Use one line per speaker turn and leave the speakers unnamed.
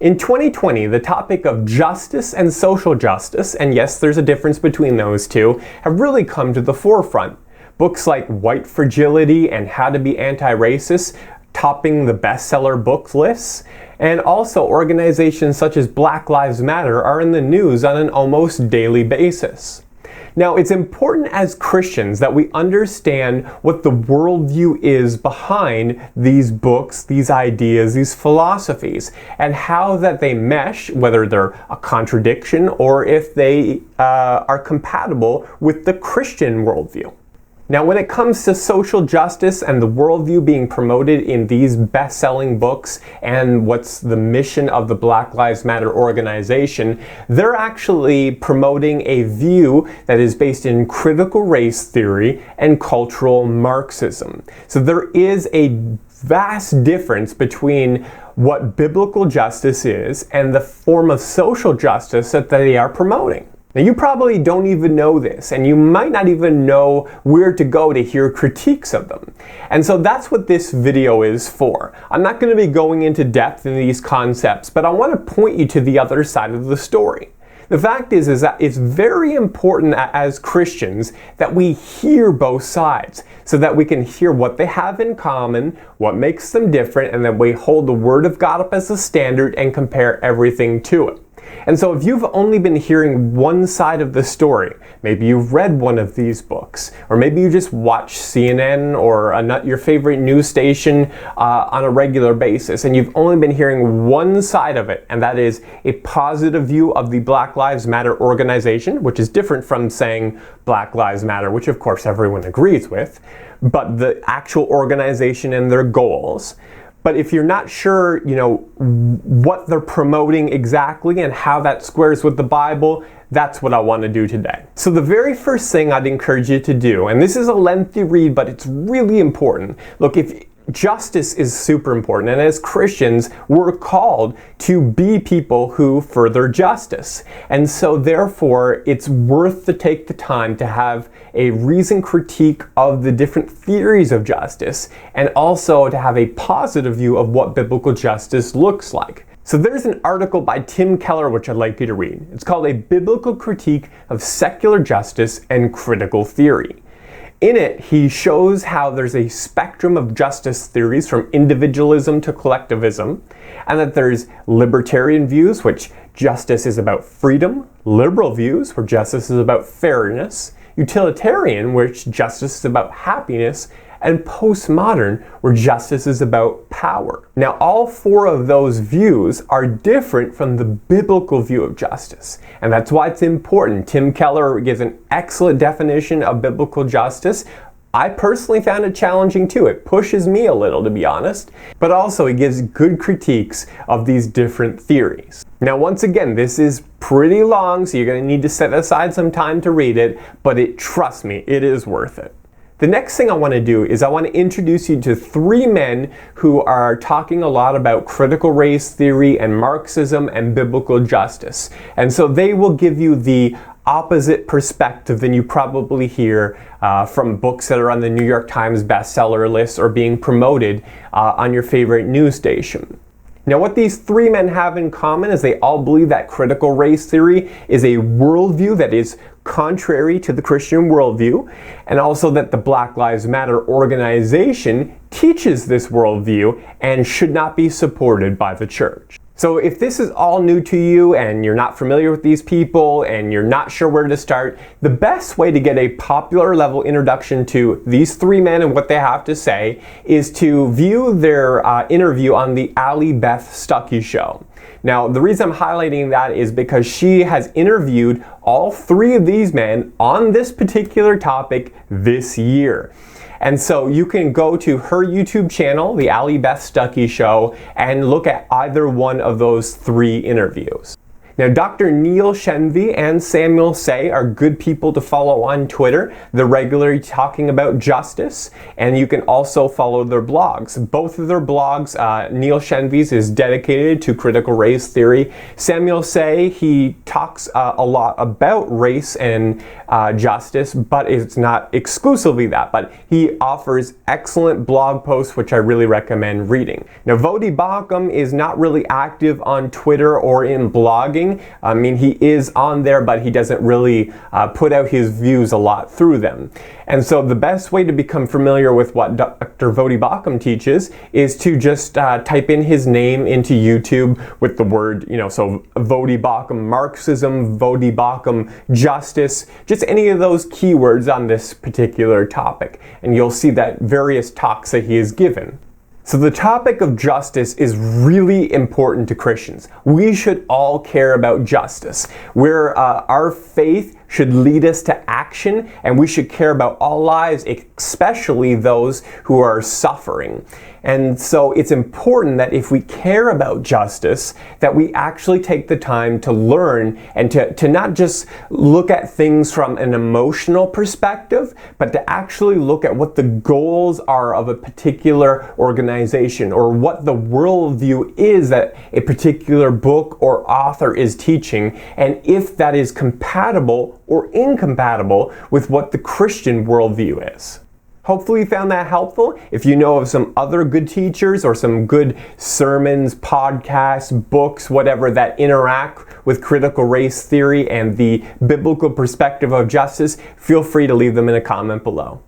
In 2020, the topic of justice and social justice, and yes, there's a difference between those two, have really come to the forefront. Books like White Fragility and How to Be Anti-Racist topping the bestseller book lists, and also organizations such as Black Lives Matter are in the news on an almost daily basis. Now, it's important as Christians that we understand what the worldview is behind these books, these ideas, these philosophies, and how that they mesh, whether they're a contradiction or if they are compatible with the Christian worldview. Now, when it comes to social justice and the worldview being promoted in these best-selling books and what's the mission of the Black Lives Matter organization, they're actually promoting a view that is based in critical race theory and cultural Marxism. So there is a vast difference between what biblical justice is and the form of social justice that they are promoting. Now, you probably don't even know this, and you might not even know where to go to hear critiques of them. And so that's what this video is for. I'm not going to be going into depth in these concepts, but I want to point you to the other side of the story. The fact is that it's very important as Christians that we hear both sides so that we can hear what they have in common, what makes them different, and that we hold the Word of God up as a standard and compare everything to it. And so if you've only been hearing one side of the story, maybe you've read one of these books, or maybe you just watch CNN or your favorite news station on a regular basis, and you've only been hearing one side of it, and that is a positive view of the Black Lives Matter organization, which is different from saying Black Lives Matter, which of course everyone agrees with, but the actual organization and their goals. But if you're not sure, what they're promoting exactly and how that squares with the Bible, that's what I want to do today. So the very first thing I'd encourage you to do, and this is a lengthy read, but it's really important. Look, justice is super important, and as Christians, we're called to be people who further justice. And so therefore, it's worth to take the time to have a reasoned critique of the different theories of justice, and also to have a positive view of what biblical justice looks like. So there's an article by Tim Keller which I'd like you to read. It's called A Biblical Critique of Secular Justice and Critical Theory. In it, he shows how there's a spectrum of justice theories from individualism to collectivism, and that there's libertarian views, which justice is about freedom, liberal views, where justice is about fairness, utilitarian, which justice is about happiness, and postmodern, where justice is about power. Now, all four of those views are different from the biblical view of justice, and that's why it's important. Tim Keller gives an excellent definition of biblical justice. I personally found it challenging too. It pushes me a little, to be honest, but also he gives good critiques of these different theories. Now, once again, this is pretty long, so you're going to need to set aside some time to read it, but trust me, it is worth it. The next thing I want to do is I want to introduce you to three men who are talking a lot about critical race theory and Marxism and biblical justice. And so they will give you the opposite perspective than you probably hear from books that are on the New York Times bestseller list or being promoted on your favorite news station. Now, what these three men have in common is they all believe that critical race theory is a worldview that is contrary to the Christian worldview, and also that the Black Lives Matter organization teaches this worldview and should not be supported by the church. So if this is all new to you and you're not familiar with these people and you're not sure where to start, the best way to get a popular level introduction to these three men and what they have to say is to view their interview on the Ali Beth Stuckey show. Now, the reason I'm highlighting that is because she has interviewed all three of these men on this particular topic this year. And so you can go to her YouTube channel, the Ali Beth Stuckey Show, and look at either one of those three interviews. Now, Dr. Neil Shenvi and Samuel Say are good people to follow on Twitter. They're regularly talking about justice, and you can also follow their blogs. Both of their blogs, Neil Shenvi's is dedicated to critical race theory. Samuel Say, he talks a lot about race and justice, but it's not exclusively that, but he offers excellent blog posts, which I really recommend reading. Now, Voddie Baucham is not really active on Twitter or in blogging. I mean, he is on there, but he doesn't really put out his views a lot through them. And so the best way to become familiar with what Dr. Voddie Baucham teaches is to just type in his name into YouTube with the word, so Voddie Baucham Marxism, Voddie Baucham justice, just any of those keywords on this particular topic. And you'll see that various talks that he has given. So the topic of justice is really important to Christians. We should all care about justice. Our faith should lead us to action, and we should care about all lives, especially those who are suffering. And so it's important that if we care about justice, that we actually take the time to learn and to not just look at things from an emotional perspective, but to actually look at what the goals are of a particular organization, or what the worldview is that a particular book or author is teaching, and if that is compatible or incompatible with what the Christian worldview is. Hopefully you found that helpful. If you know of some other good teachers or some good sermons, podcasts, books, whatever, that interact with critical race theory and the biblical perspective of justice, feel free to leave them in a comment below.